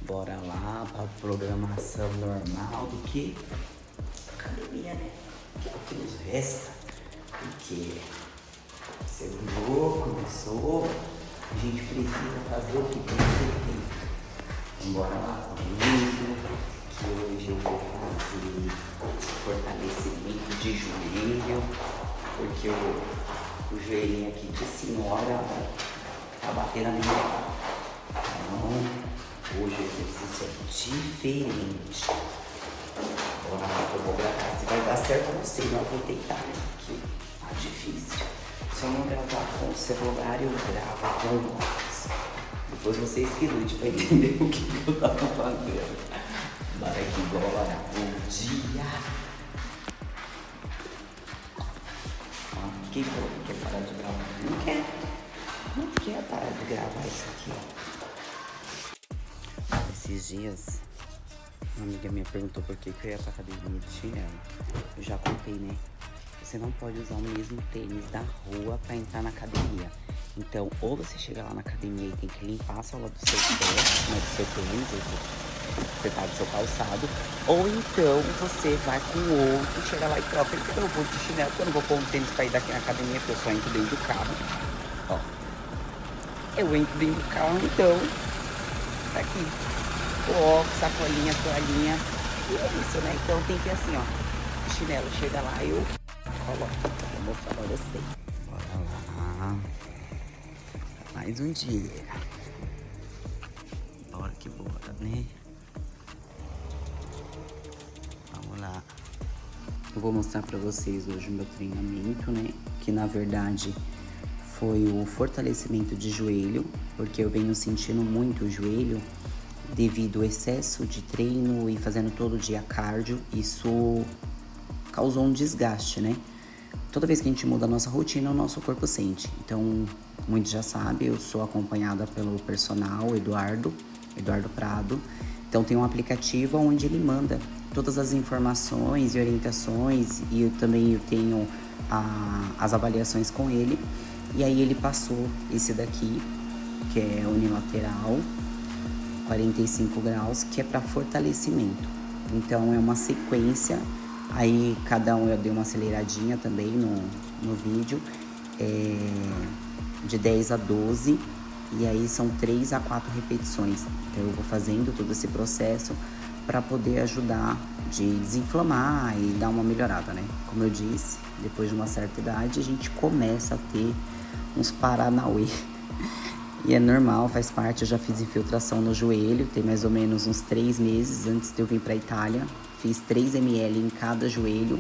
Bora lá pra programação normal do que academia, né? Que é o que nos resta. Porque segurou, começou, a gente precisa fazer o que tem que ser feito. Então bora lá comigo, que hoje eu vou fazer fortalecimento de joelho, porque o joelhinho aqui de senhora tá batendo a minha cara. Então, hoje o exercício é diferente. Bora lá que eu vou gravar. Se vai dar certo, eu não sei, mas eu vou tentar, né? Porque tá difícil. Se eu não gravar com o celular, eu gravo com o lápis. Depois vocês que lute pra entender o que eu tava fazendo. Bora aqui, bora. Bom dia. Quem falou que quer parar de gravar? Não quer. Não quer parar de gravar isso aqui, ó. Esses dias, uma amiga minha perguntou por que eu ia pra academia de chinelo. Eu já contei, né? Você não pode usar o mesmo tênis da rua pra entrar na academia. Então, ou você chega lá na academia e tem que limpar a sola do seu pé, né, do seu tênis, você tá do seu calçado, ou então você vai com o outro, chega lá e troca. Então eu vou de chinelo, porque eu não vou pôr um tênis pra ir daqui na academia, porque eu só entro dentro do carro. Ó, eu entro dentro do carro, então, tá aqui. Coloco, sacolinha, toalhinha, e é isso, né? Então tem que ir assim, ó, chinelo, chega lá e eu coloco. Vou mostrar pra você. Bora lá. Mais um dia. Bora que bora, né? Vamos lá. Eu vou mostrar pra vocês hoje o meu treinamento, né? Que na verdade foi o fortalecimento de joelho, porque eu venho sentindo muito o joelho devido ao excesso de treino e fazendo todo dia cardio. Isso causou um desgaste, né? Toda vez que a gente muda a nossa rotina, o nosso corpo sente. Então, muitos já sabem, eu sou acompanhada pelo personal Eduardo Prado. Então, tem um aplicativo onde ele manda todas as informações e orientações, e eu também tenho as avaliações com ele. E aí ele passou esse daqui, que é unilateral, 45 graus, que é para fortalecimento. Então, é uma sequência. Aí cada um eu dei uma aceleradinha também no vídeo, de 10 a 12, e aí são 3 a 4 repetições. Então eu vou fazendo todo esse processo para poder ajudar de desinflamar e dar uma melhorada, né? Como eu disse, depois de uma certa idade a gente começa a ter uns paranauê. E é normal, faz parte. Eu já fiz infiltração no joelho, tem mais ou menos uns 3 meses antes de eu vir para a Itália. Fiz 3 ml em cada joelho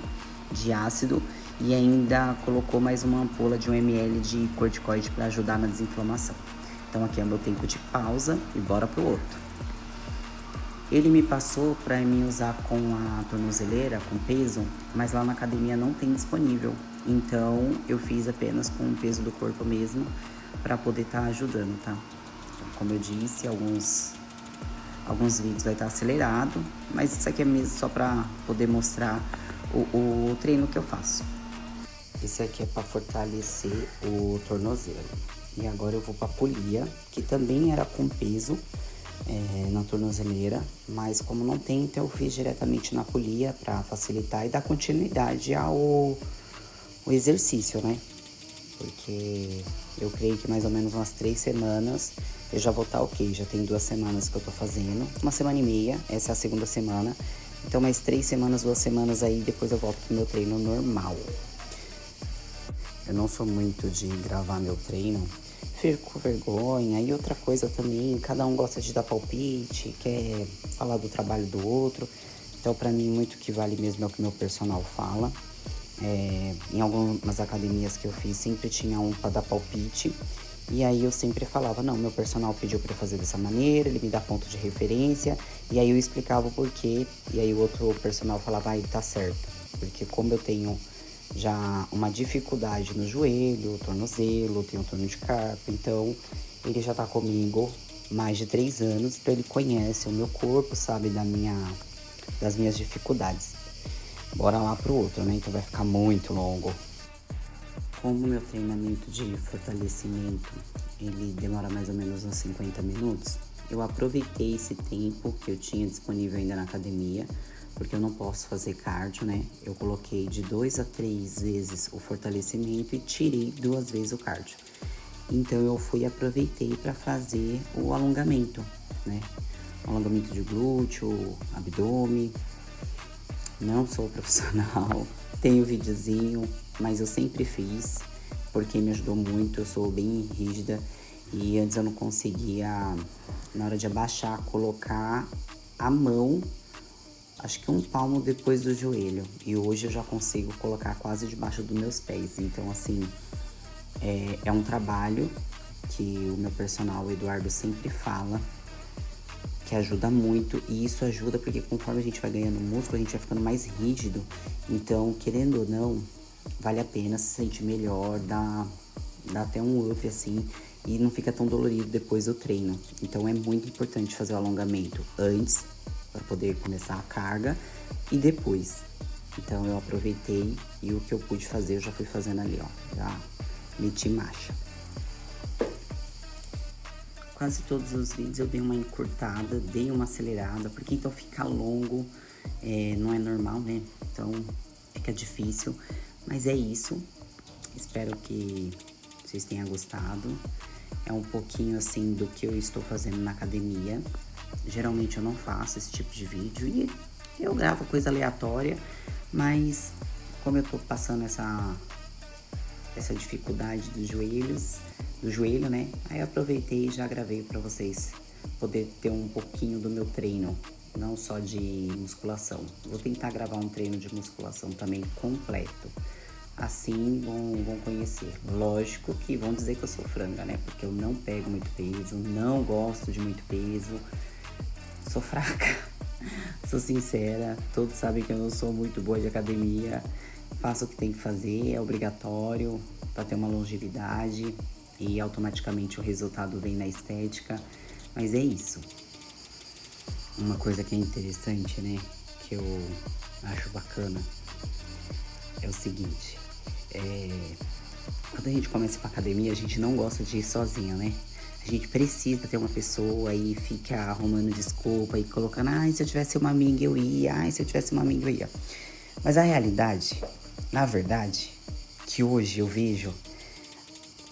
de ácido e ainda colocou mais uma ampola de 1 ml de corticoide para ajudar na desinflamação. Então aqui é o meu tempo de pausa e bora pro outro. Ele me passou para mim usar com a tornozeleira, com peso, mas lá na academia não tem disponível. Então eu fiz apenas com o peso do corpo mesmo, para poder estar ajudando, tá? Então, como eu disse, alguns vídeos vai estar acelerado, mas isso aqui é mesmo só para poder mostrar o treino que eu faço. Esse aqui é para fortalecer o tornozelo. E agora eu vou para polia, que também era com peso na tornozeleira, mas como não tem, então eu fiz diretamente na polia para facilitar e dar continuidade ao exercício, né? Porque eu creio que mais ou menos umas 3 semanas eu já vou estar ok. Já tem 2 semanas que eu tô fazendo, 1 semana e meia, essa é a segunda semana. Então mais 3 semanas, 2 semanas aí, depois eu volto pro meu treino normal. Eu não sou muito de gravar meu treino, fico com vergonha. E outra coisa também, cada um gosta de dar palpite, quer falar do trabalho do outro. Então pra mim muito que vale mesmo é o que meu personal fala. Em algumas academias que eu fiz, sempre tinha um para dar palpite. E aí eu sempre falava, não, meu personal pediu para eu fazer dessa maneira, ele me dá ponto de referência. E aí eu explicava o porquê. E aí o outro personal falava, tá certo. Porque como eu tenho já uma dificuldade no joelho, tornozelo, tenho torno de carpo, então ele já tá comigo mais de 3 anos. Então ele conhece o meu corpo, sabe das minhas dificuldades. Bora lá pro outro, né? Então vai ficar muito longo. Como meu treinamento de fortalecimento, ele demora mais ou menos uns 50 minutos, eu aproveitei esse tempo que eu tinha disponível ainda na academia, porque eu não posso fazer cardio, né? Eu coloquei de 2 a 3 vezes o fortalecimento e tirei 2 vezes o cardio. Então eu aproveitei para fazer o alongamento, né? Alongamento de glúteo, abdômen. Não sou profissional, tenho videozinho, mas eu sempre fiz, porque me ajudou muito. Eu sou bem rígida e antes eu não conseguia, na hora de abaixar, colocar a mão, acho que um palmo depois do joelho. E hoje eu já consigo colocar quase debaixo dos meus pés. Então, assim, é um trabalho que o meu personal, o Eduardo, sempre fala, que ajuda muito. E isso ajuda porque conforme a gente vai ganhando músculo, a gente vai ficando mais rígido. Então, querendo ou não, vale a pena, se sentir melhor, dá até um up, assim, e não fica tão dolorido depois do treino. Então, é muito importante fazer o alongamento antes, para poder começar a carga, e depois. Então, eu aproveitei e o que eu pude fazer, eu já fui fazendo ali, ó. Já meti marcha. Quase todos os vídeos eu dei uma encurtada, dei uma acelerada, porque então fica longo, não é normal, né? Então fica difícil, mas é isso. Espero que vocês tenham gostado. É um pouquinho assim do que eu estou fazendo na academia. Geralmente eu não faço esse tipo de vídeo e eu gravo coisa aleatória, mas como eu tô passando essa dificuldade do joelho, né? Aí eu aproveitei e já gravei pra vocês poder ter um pouquinho do meu treino, não só de musculação. Vou tentar gravar um treino de musculação também completo. Assim vão conhecer. Lógico que vão dizer que eu sou franga, né? Porque eu não pego muito peso, não gosto de muito peso. Sou fraca, sou sincera. Todos sabem que eu não sou muito boa de academia. Faço o que tem que fazer, é obrigatório para ter uma longevidade e automaticamente o resultado vem na estética. Mas é isso. Uma coisa que é interessante, né? Que eu acho bacana é o seguinte. Quando a gente começa pra academia, a gente não gosta de ir sozinho, né? A gente precisa ter uma pessoa e fica arrumando desculpa e colocando, se eu tivesse uma amiga eu ia, se eu tivesse uma amiga eu ia. Mas a realidade, na verdade, que hoje eu vejo,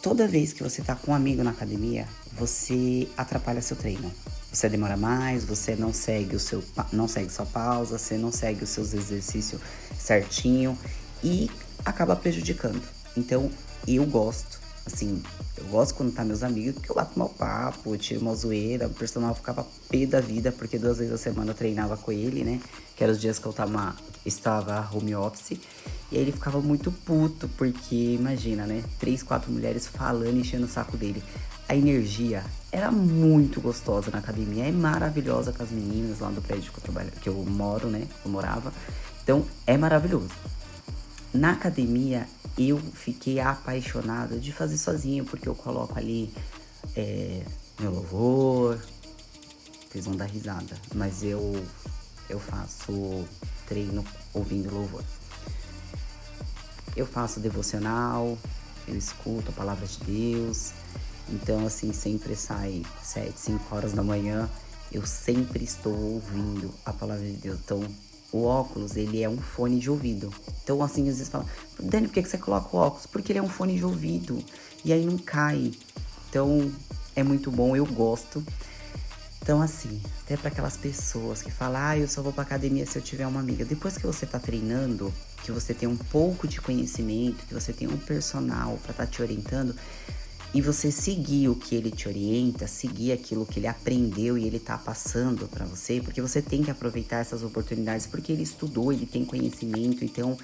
toda vez que você tá com um amigo na academia, você atrapalha seu treino. Você demora mais, você não segue sua pausa, você não segue os seus exercícios certinho e acaba prejudicando. Então, eu gosto quando tá meus amigos, porque eu bato meu papo, tiro uma zoeira, o personal ficava pé da vida, porque 2 vezes a semana eu treinava com ele, né? Que eram os dias que eu estava home office. E aí ele ficava muito puto, porque imagina, né? 3, 4 mulheres falando e enchendo o saco dele. A energia era muito gostosa na academia, é maravilhosa com as meninas lá do prédio que eu moro, né? Eu morava. Então, é maravilhoso. Na academia, eu fiquei apaixonada de fazer sozinho, porque eu coloco ali meu louvor. Vocês vão dar risada, mas eu faço treino ouvindo louvor. Eu faço devocional, eu escuto a palavra de Deus. Então, assim, sempre sai 7, 5 horas da manhã, eu sempre estou ouvindo a palavra de Deus. Então, o óculos, ele é um fone de ouvido. Então, assim, às vezes falam, Dani, por que você coloca o óculos? Porque ele é um fone de ouvido. E aí não cai. Então, é muito bom, eu gosto. Então, assim, até para aquelas pessoas que falam, eu só vou pra academia se eu tiver uma amiga. Depois que você tá treinando, que você tem um pouco de conhecimento, que você tem um personal pra tá te orientando, e você seguir o que ele te orienta, seguir aquilo que ele aprendeu e ele tá passando pra você, porque você tem que aproveitar essas oportunidades, porque ele estudou, ele tem conhecimento, então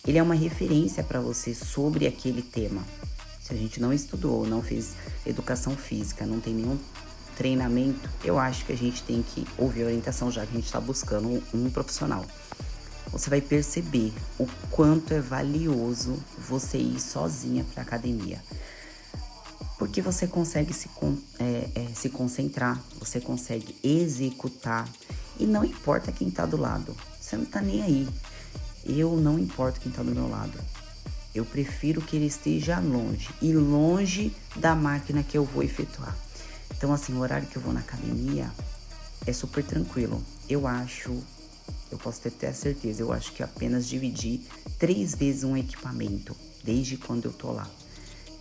ele é uma referência pra você sobre aquele tema. Se a gente não estudou, não fez educação física, não tem nenhum treinamento, eu acho que a gente tem que ouvir a orientação, já que a gente tá buscando um profissional. Você vai perceber o quanto é valioso você ir sozinha pra academia. Porque você consegue se concentrar, você consegue executar. E não importa quem tá do lado, você não tá nem aí. Eu não importo quem tá do meu lado. Eu prefiro que ele esteja longe, e longe da máquina que eu vou efetuar. Então, assim, o horário que eu vou na academia é super tranquilo. Eu posso ter até certeza, eu acho que apenas dividi 3 vezes um equipamento, desde quando eu tô lá.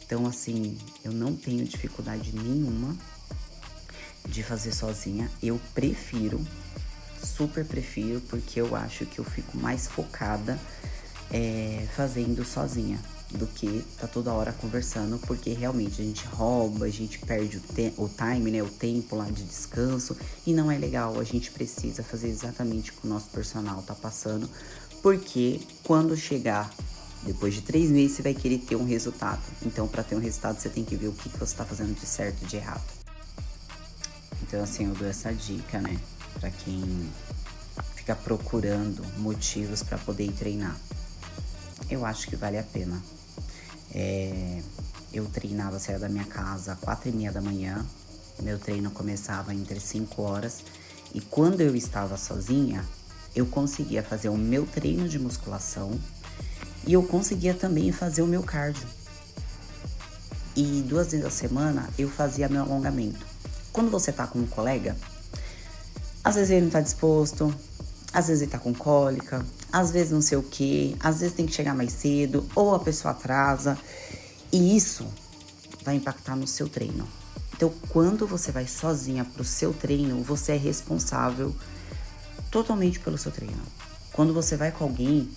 Então, assim, eu não tenho dificuldade nenhuma de fazer sozinha. Eu prefiro, super prefiro, porque eu acho que eu fico mais focada fazendo sozinha do que tá toda hora conversando, porque realmente a gente rouba, a gente perde o time, né, o tempo lá de descanso, e não é legal. A gente precisa fazer exatamente o que o nosso personal tá passando, porque quando chegar depois de 3 meses, você vai querer ter um resultado. Então, para ter um resultado, você tem que ver o que você tá fazendo de certo e de errado. Então, assim, eu dou essa dica, né, para quem fica procurando motivos para poder ir treinar. Eu acho que vale a pena. Eu treinava, saía da minha casa às 4h30 da manhã. Meu treino começava entre 5 horas. E quando eu estava sozinha, eu conseguia fazer o meu treino de musculação e eu conseguia também fazer o meu cardio. E 2 vezes a semana eu fazia meu alongamento. Quando você tá com um colega, às vezes ele não tá disposto, às vezes ele tá com cólica, às vezes não sei o que, às vezes tem que chegar mais cedo, ou a pessoa atrasa. E isso vai impactar no seu treino. Então, quando você vai sozinha pro seu treino, você é responsável totalmente pelo seu treino. Quando você vai com alguém,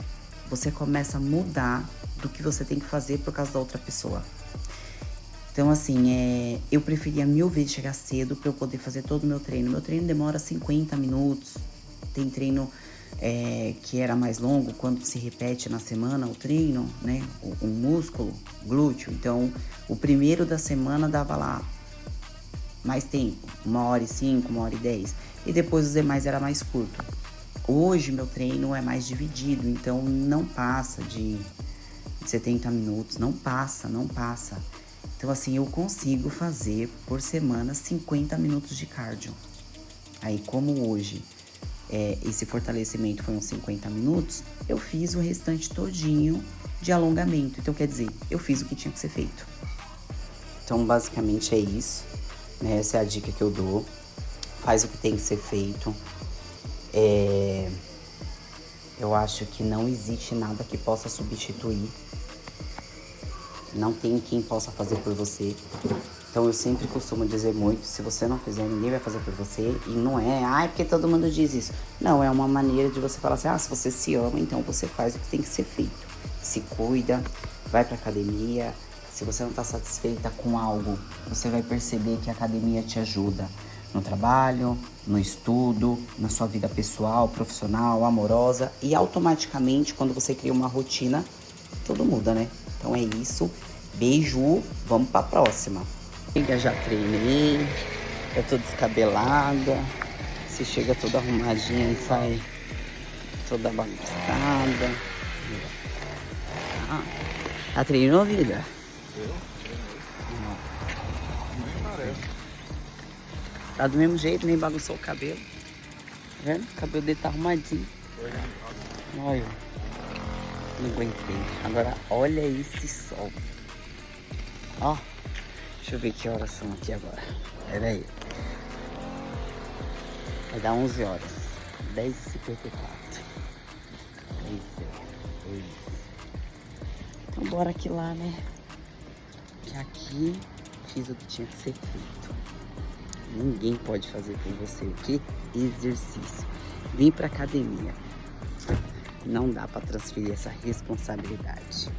você começa a mudar do que você tem que fazer por causa da outra pessoa. Então, assim, eu preferia 1000 vezes chegar cedo para eu poder fazer todo o meu treino. Meu treino demora 50 minutos. Tem treino que era mais longo, quando se repete na semana o treino, né? O músculo glúteo. Então, o primeiro da semana dava lá mais tempo, 1h05, 1h10. E depois os demais era mais curto. Hoje, meu treino é mais dividido, então não passa de 70 minutos. Não passa. Então, assim, eu consigo fazer por semana 50 minutos de cardio. Aí, como hoje esse fortalecimento foi uns 50 minutos, eu fiz o restante todinho de alongamento. Então, quer dizer, eu fiz o que tinha que ser feito. Então, basicamente é isso, né? Essa é a dica que eu dou. Faz o que tem que ser feito. Eu acho que não existe nada que possa substituir. Não tem quem possa fazer por você. Então, eu sempre costumo dizer muito, se você não fizer, ninguém vai fazer por você. E não é, porque todo mundo diz isso. Não, é uma maneira de você falar assim, se você se ama, então você faz o que tem que ser feito. Se cuida, vai pra academia. Se você não tá satisfeita com algo, você vai perceber que a academia te ajuda no trabalho, no estudo, na sua vida pessoal, profissional, amorosa. E automaticamente, quando você cria uma rotina, tudo muda, né? Então é isso. Beijo, vamos pra próxima. Já treinei, eu tô descabelada. Se chega toda arrumadinha e sai toda bagunçada. Já treinou, vida? Tá do mesmo jeito, nem bagunçou o cabelo. Tá vendo? O cabelo dele tá arrumadinho. Olha, não aguentei. Agora, olha esse sol. Ó, deixa eu ver que horas são aqui agora. Pera aí. Vai dar 11 horas. 10h54. Então bora aqui lá, né? Que aqui fiz o que tinha que ser feito. Ninguém pode fazer por você o que? Exercício. Vim pra academia. Não dá pra transferir essa responsabilidade.